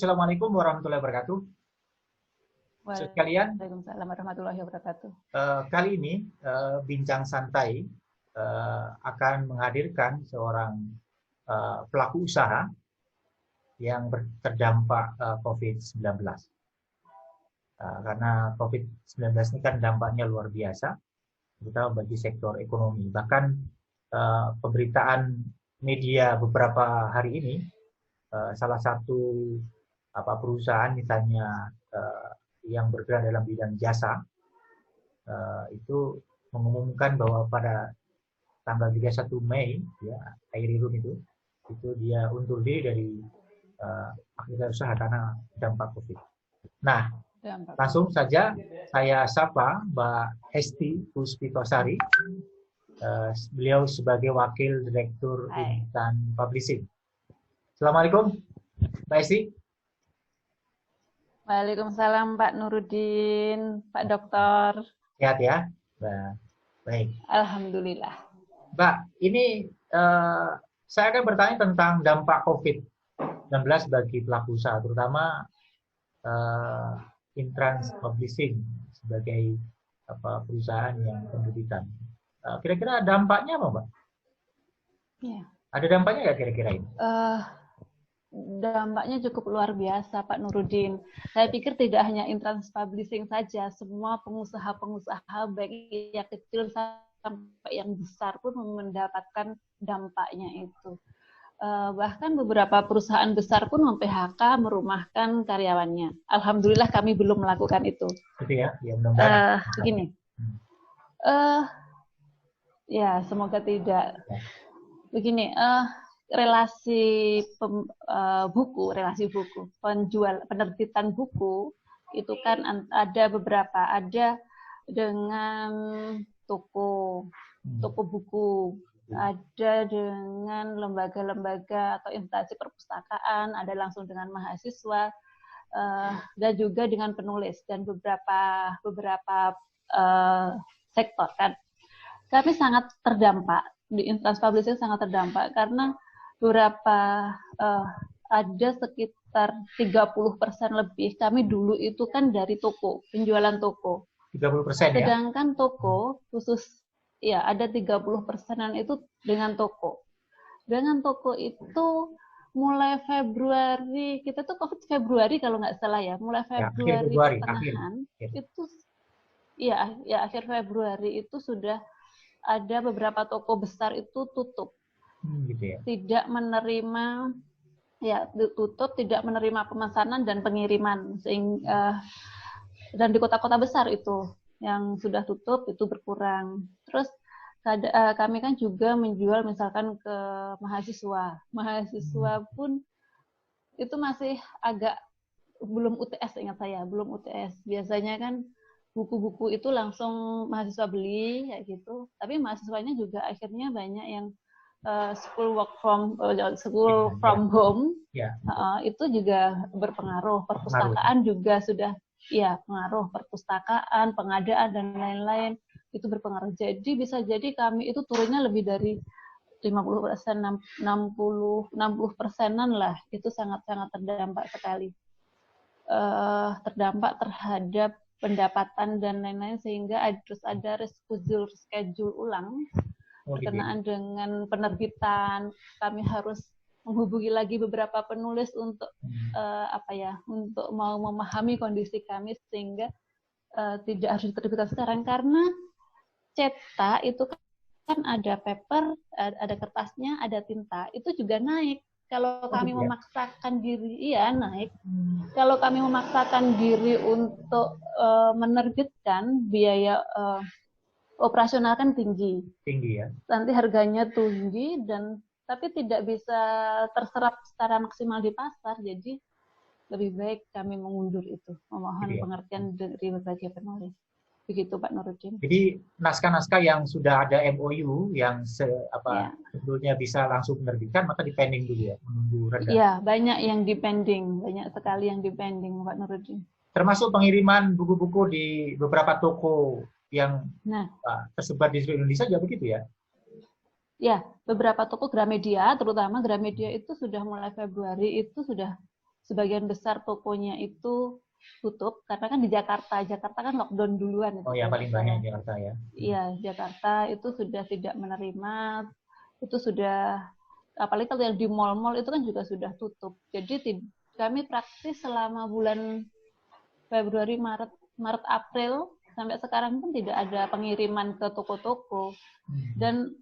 Assalamualaikum warahmatullahi wabarakatuh. Sekalian, Waalaikumsalam warahmatullahi wabarakatuh. Kali ini bincang santai akan menghadirkan seorang pelaku usaha yang terdampak COVID-19. Karena COVID-19 ini kan dampaknya luar biasa, terutama bagi sektor ekonomi. Bahkan pemberitaan media beberapa hari ini, salah satu perusahaan misalnya yang bergerak dalam bidang jasa itu mengumumkan bahwa pada tanggal 31 Mei ya Airirun itu dia undur diri dari aktivitas usaha karena dampak Covid. Nah, langsung saja saya sapa Mbak Hesti Puspitosari, beliau sebagai Wakil Direktur Intan Publishing. Assalamualaikum, Mbak Hesti. Waalaikumsalam Pak Nurudin, Pak Dokter. Sehat ya? Mbak. Baik. Alhamdulillah. Mbak, ini saya akan bertanya tentang dampak COVID-19 bagi pelaku usaha, terutama Intrans Publishing sebagai perusahaan yang penerbitan. Kira-kira dampaknya apa, Mbak? Ya. Ada dampaknya nggak kira-kira ini? Dampaknya cukup luar biasa, Pak Nurudin. Saya pikir tidak hanya Intrans Publishing saja, semua pengusaha-pengusaha baik yang kecil sampai yang besar pun mendapatkan dampaknya itu. Bahkan beberapa perusahaan besar pun mem-PHK, merumahkan karyawannya. Alhamdulillah kami belum melakukan itu. Gitu ya, ya mudah-mudahan. Begini, ya semoga tidak. Begini, relasi buku, penerbitan buku itu kan ada beberapa, ada dengan toko buku, ada dengan lembaga-lembaga atau instansi perpustakaan, ada langsung dengan mahasiswa, dan juga dengan penulis dan beberapa sektor kan. Kami sangat terdampak di Intrans Publishing, sangat terdampak karena beberapa ada sekitar 30% lebih kami dulu itu kan dari toko, penjualan toko. 30% ya? Sedangkan toko khusus ya ada 30%-an itu dengan toko. Dengan toko itu mulai Februari, kita tuh COVID Februari kalau nggak salah ya, mulai Februari pertengahan itu ya akhir Februari itu sudah ada beberapa toko besar itu tutup. Gitu ya. Tidak menerima tidak menerima pemesanan dan pengiriman, sehingga dan di kota-kota besar itu yang sudah tutup itu berkurang. Terus kami kan juga menjual misalkan ke mahasiswa pun itu masih agak belum UTS, ingat saya belum UTS. Biasanya kan buku-buku itu langsung mahasiswa beli kayak gitu, tapi mahasiswanya juga akhirnya banyak yang school from home, itu juga berpengaruh. Perpustakaan juga sudah pengaruh, perpustakaan, pengadaan dan lain-lain itu berpengaruh. Jadi bisa jadi kami itu turunnya lebih dari 50%, 60%-an lah, itu sangat-sangat terdampak sekali. Terdampak terhadap pendapatan dan lain-lain, sehingga harus ada reschedule ulang berkenaan dengan penerbitan. Kami harus menghubungi lagi beberapa penulis untuk untuk mau memahami kondisi kami, sehingga tidak harus diterbitkan sekarang, karena cetak itu kan ada paper, ada kertasnya, ada tinta, itu juga naik. Kalau kami memaksakan diri, naik. Kalau kami memaksakan diri untuk menerbitkan, biaya operasional kan tinggi ya. Nanti harganya tinggi tapi tidak bisa terserap secara maksimal di pasar. Jadi lebih baik kami mengundur itu. Memohon pengertian dari berbagai penulis. Begitu Pak Nurudin. Jadi naskah-naskah yang sudah ada MOU yang sebetulnya bisa langsung menerbitkan, maka dipending dulu ya, menunggu reda. Iya, banyak yang dipending, banyak sekali yang dipending Pak Nurudin. Termasuk pengiriman buku-buku di beberapa toko yang tersebar di seluruh Indonesia juga begitu ya? Ya, beberapa toko Gramedia, terutama Gramedia itu sudah mulai Februari itu sudah sebagian besar tokonya itu tutup karena kan di Jakarta kan lockdown duluan. Oh ya, paling banyak di Jakarta ya. Iya, Jakarta itu sudah tidak menerima, itu sudah, apalagi kalau yang di mal-mal itu kan juga sudah tutup. Jadi kami praktis selama bulan Februari, Maret, April sampai sekarang pun tidak ada pengiriman ke toko-toko. Dan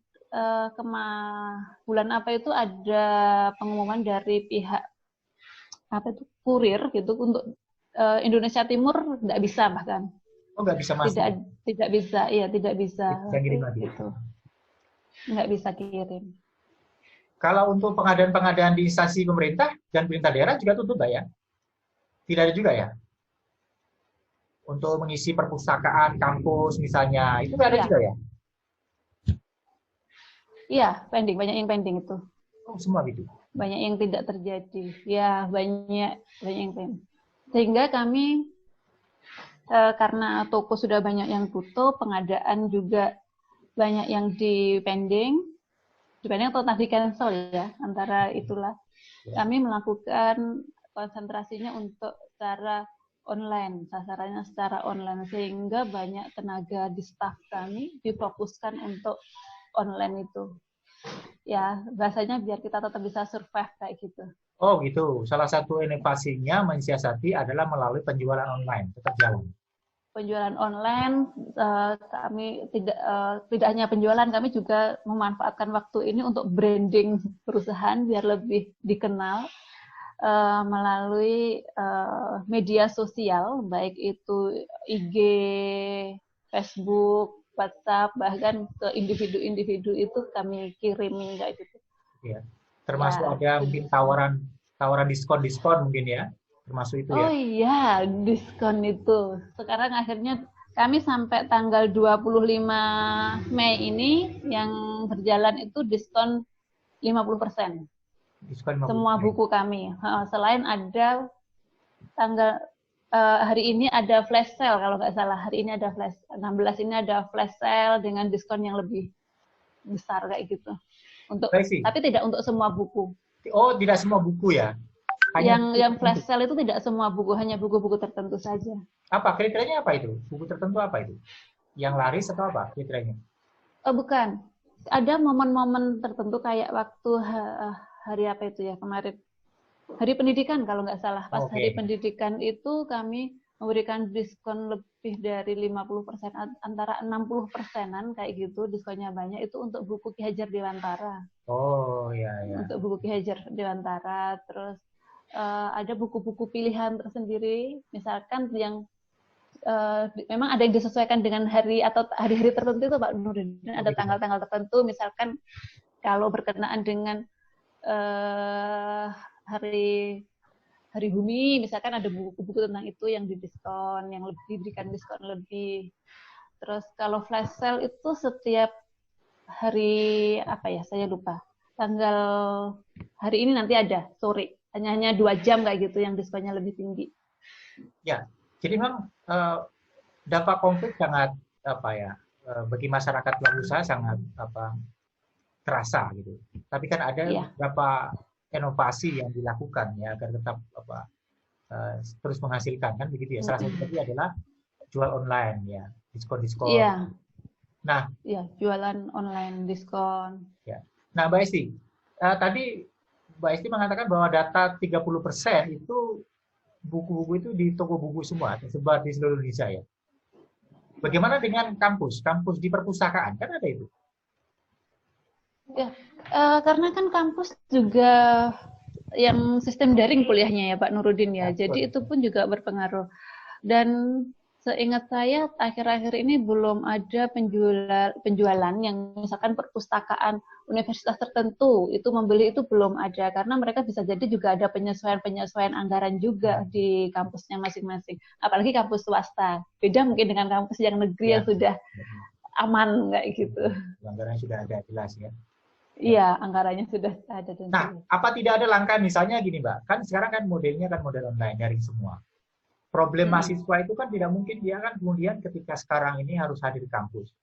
bulan apa itu ada pengumuman dari pihak apa itu kurir gitu untuk Indonesia Timur nggak bisa bahkan. Oh, nggak bisa masuk? Tidak bisa, iya tidak bisa. Kirim lagi. Gitu. Nggak bisa kirim. Kalau untuk pengadaan-pengadaan di instansi pemerintah dan pemerintah daerah juga tutup nggak ya? Tidak ada juga ya? Untuk mengisi perpustakaan, kampus misalnya, itu nggak ada juga ya? Iya, pending. Banyak yang pending itu. Oh, semua gitu? Banyak yang tidak terjadi. Ya, banyak yang pending. Sehingga kami, karena toko sudah banyak yang tutup, pengadaan juga banyak yang dipending atau tadi cancel ya, antara itulah. Kami melakukan konsentrasinya untuk secara online, sasarannya secara online, sehingga banyak tenaga di staf kami difokuskan untuk online itu. Ya, bahasanya biar kita tetap bisa survive kayak gitu. Oh gitu. Salah satu inovasinya mensiasati adalah melalui penjualan online, tetap jalan. Penjualan online, kami tidak hanya penjualan, kami juga memanfaatkan waktu ini untuk branding perusahaan biar lebih dikenal melalui media sosial, baik itu IG, Facebook, WhatsApp, bahkan ke individu-individu itu kami kirimi kayak gitu. Ya. Termasuk ya, ada mungkin tawaran diskon mungkin ya, termasuk itu ya. Oh iya, diskon itu. Sekarang akhirnya kami sampai tanggal 25 Mei ini yang berjalan itu diskon 50%. Diskon 50%. Semua buku kami. Selain ada tanggal hari ini ada flash sale kalau nggak salah. Hari ini ada 16 ini ada flash sale dengan diskon yang lebih besar kayak gitu. Tapi tidak untuk semua buku. Oh, tidak semua buku ya? Yang flash sale itu tidak semua buku, hanya buku-buku tertentu saja. Apa kriterianya apa itu? Buku tertentu apa itu? Yang laris atau apa kriterianya? Oh, bukan. Ada momen-momen tertentu kayak waktu hari apa itu ya kemarin. Hari pendidikan kalau nggak salah. Pas hari pendidikan itu kami memberikan diskon lebih dari 50%, antara 60%-an kayak gitu, diskonnya banyak, itu untuk buku Ki Hajar Dewantara. Oh, iya. Untuk buku Ki Hajar Dewantara, terus ada buku-buku pilihan tersendiri, misalkan yang memang ada yang disesuaikan dengan hari atau hari-hari tertentu itu Pak Nurdin, ada tanggal-tanggal tertentu, misalkan kalau berkenaan dengan hari bumi, misalkan ada buku-buku tentang itu yang didiskon, yang lebih diberikan diskon lebih. Terus kalau flash sale itu setiap hari apa ya, saya lupa. Tanggal hari ini nanti ada sore, hanya 2 jam kayak gitu yang diskonnya lebih tinggi. Ya, jadi memang dampak konflik sangat bagi masyarakat pelaku usaha sangat terasa gitu. Tapi kan ada beberapa inovasi yang dilakukan ya agar tetap terus menghasilkan kan begitu ya. Salah satu tadi adalah jual online ya, diskon-diskon. Iya. Nah, jualan online diskon. Ya. Nah, Mbak Esti, tadi Mbak Esti mengatakan bahwa data 30% itu buku-buku itu di toko buku semua, tersebar di seluruh Indonesia ya. Bagaimana dengan kampus? Kampus di perpustakaan kan ada itu? Ya, karena kan kampus juga yang sistem daring kuliahnya ya Pak Nurudin ya, jadi itu pun juga berpengaruh. Dan seingat saya akhir-akhir ini belum ada penjualan yang misalkan perpustakaan universitas tertentu itu membeli, itu belum ada, karena mereka bisa jadi juga ada penyesuaian anggaran juga di kampusnya masing-masing. Apalagi kampus swasta, beda mungkin dengan kampus yang negeri yang sudah aman kayak gitu. Anggarannya sudah ada jelas ya. Iya, anggarannya sudah ada. Nah, apa tidak ada langkah misalnya gini Mbak, kan sekarang kan modelnya kan model online, daring semua. Problem mahasiswa itu kan tidak mungkin dia kan kemudian ketika sekarang ini harus hadir di kampus.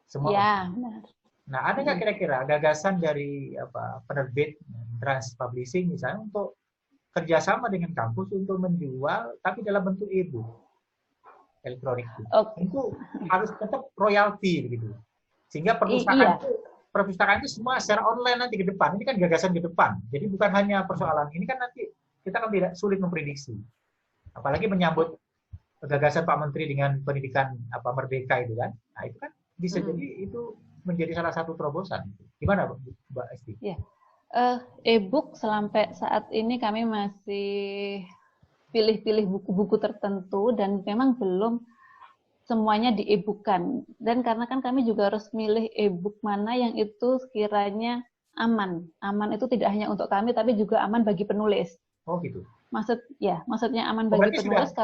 Semua. Ya, benar. Nah, ada nggak kira-kira gagasan dari penerbit Trans Publishing misalnya untuk kerjasama dengan kampus untuk menjual, tapi dalam bentuk e-book elektronik. Itu harus tetap royalti gitu. Sehingga perpustakaan itu semua secara online nanti ke depan. Ini kan gagasan ke depan. Jadi bukan hanya persoalan ini kan nanti kita kan tidak sulit memprediksi. Apalagi menyambut gagasan Pak Menteri dengan pendidikan merdeka itu kan. Nah, itu kan bisa jadi itu menjadi salah satu terobosan. Gimana Mbak Esti? Ya. E-book sampai saat ini kami masih pilih-pilih buku-buku tertentu dan memang belum semuanya di e-book-kan. Dan karena kan kami juga harus milih e-book mana yang itu sekiranya aman. Aman itu tidak hanya untuk kami tapi juga aman bagi penulis. Oh gitu. Maksudnya aman bagi penulis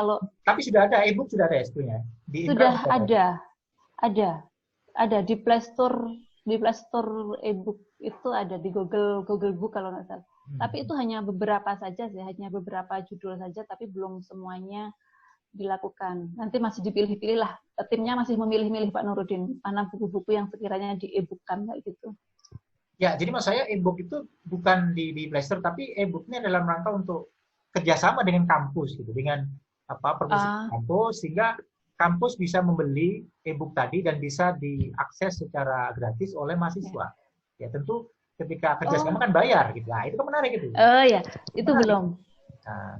tapi sudah ada e-book, sudah ada sebetulnya. Sudah ada di Play Store. Di Play Store e-book itu ada di Google Book kalau nggak salah. Tapi itu hanya beberapa saja sih, hanya beberapa judul saja, tapi belum semuanya dilakukan. Nanti masih dipilih-pilih lah. Timnya masih memilih-milih Pak Nurudin mana buku-buku yang sekiranya di e-book-kan kayak gitu. Ya, jadi maksud saya e-book itu bukan di Play Store, tapi e-booknya dalam rangka untuk kerjasama dengan kampus gitu, dengan perpustakaan kampus, sehingga kampus bisa membeli e-book tadi dan bisa diakses secara gratis oleh mahasiswa. Ya tentu ketika kerjasama kan bayar gitu. Nah, itu kan menarik itu. Ya, itu menarik. Belum. Nah,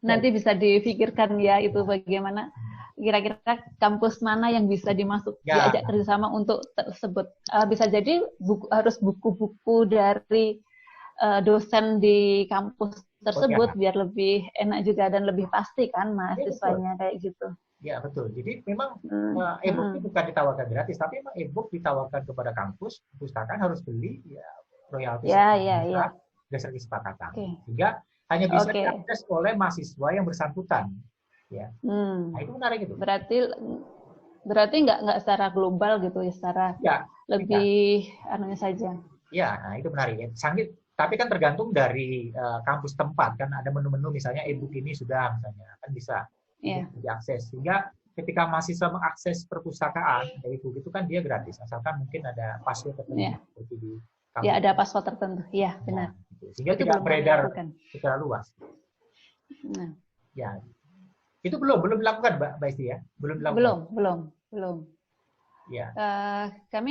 nanti bisa dipikirkan ya itu bagaimana kira-kira kampus mana yang bisa diajak kerjasama untuk tersebut. Bisa jadi harus buku-buku dari dosen di kampus tersebut biar lebih enak juga dan lebih pasti kan mahasiswanya kayak gitu. Ya betul. Jadi memang e-book itu bukan ditawarkan gratis, tapi memang e-book ditawarkan kepada kampus, perpustakaan harus beli royalti dasar kesepakatan. Sehingga hanya bisa diakses oleh mahasiswa yang bersangkutan. Ya. Nah, itu menarik itu. Berarti nggak secara global gitu ya, secara lebih anunya saja. Ya, nah itu menarik ya. Tapi kan tergantung dari kampus tempat kan, ada menu-menu misalnya e-book ini sudah misalnya kan bisa diakses, sehingga ketika mahasiswa mengakses perpustakaan dari buku itu kan dia gratis asalkan mungkin ada password tertentu seperti di kampus. Ya ada password tertentu, ya benar. Sehingga itu tidak beredar secara luas. Nah. Ya, itu belum dilakukan Mbak Esti ya, belum dilakukan. Belum. Ya. Kami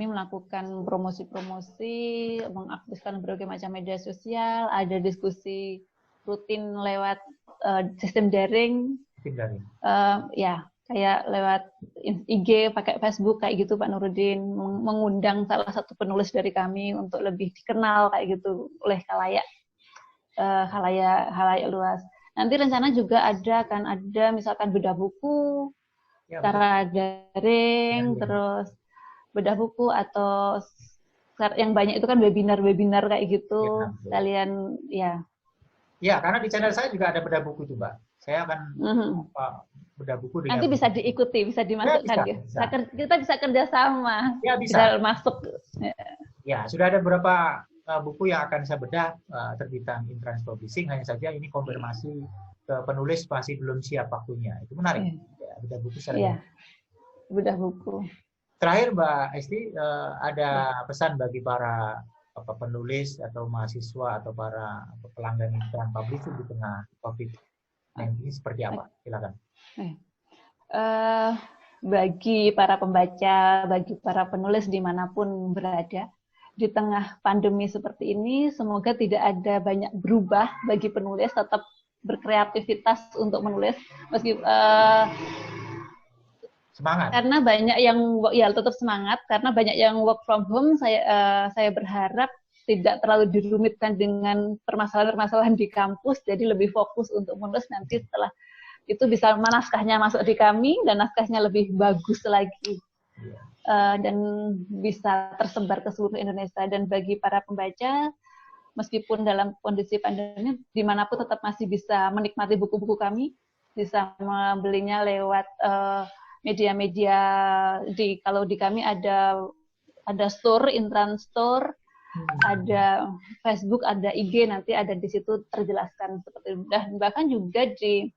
melakukan promosi, mengaktifkan berbagai macam media sosial, ada diskusi rutin lewat sistem daring. Kayak lewat IG, pakai Facebook kayak gitu Pak Nurudin, mengundang salah satu penulis dari kami untuk lebih dikenal kayak gitu oleh khalayak luas. Nanti rencana juga ada misalkan bedah buku secara daring, terus bedah buku atau yang banyak itu kan webinar kayak gitu. Kalian Ya, karena di channel saya juga ada bedah buku itu, Mbak. Saya akan bedah buku dengan... Nanti bisa diikuti, bisa dimasukkan. Bisa. Kita bisa kerjasama. Ya, bisa. Masuk. Ya, sudah ada beberapa buku yang akan saya bedah terbitan Intrans Publishing. Hanya saja ini konfirmasi ke penulis masih belum siap waktunya. Itu menarik. Ya, bedah buku secara bedah buku. Terakhir, Mbak Esti, ada pesan bagi para penulis atau mahasiswa atau para pelanggan Intrans Publishing di tengah COVID-19 ini seperti apa? Silakan. Bagi para pembaca, bagi para penulis dimanapun berada, di tengah pandemi seperti ini, semoga tidak ada banyak berubah bagi penulis, tetap berkreativitas untuk menulis, semangat. Karena banyak yang tetap semangat, karena banyak yang work from home. Saya berharap tidak terlalu dirumitkan dengan permasalahan-permasalahan di kampus, jadi lebih fokus untuk menulis. Nanti setelah itu bisa naskahnya masuk di kami dan naskahnya lebih bagus lagi dan bisa tersebar ke seluruh Indonesia. Dan bagi para pembaca, meskipun dalam kondisi pandemi, dimanapun tetap masih bisa menikmati buku-buku kami, bisa membelinya lewat media-media kalau di kami ada store, Intrans Store, ada Facebook, ada IG, nanti ada di situ terjelaskan seperti itu. Dan bahkan juga di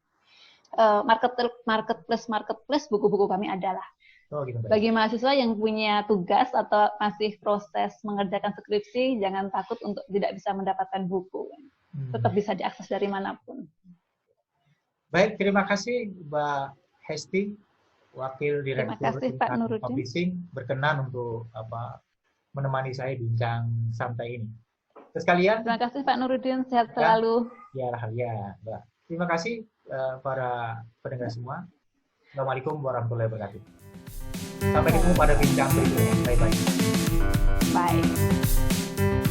marketplace buku-buku kami adalah Oh, gitu, bagi mahasiswa yang punya tugas atau masih proses mengerjakan skripsi, jangan takut untuk tidak bisa mendapatkan buku. Tetap bisa diakses dari manapun. Baik, terima kasih Mbak Hesti, Wakil Direktur Insan Publishing, berkenan untuk menemani saya bincang santai ini. Sekalian. Terima kasih Pak Nurudin, sehat selalu. Ya, Mbak. Terima kasih para pendengar semua. Assalamualaikum warahmatullahi wabarakatuh. Sampai ketemu pada bincang berikutnya. Bye-bye. Bye.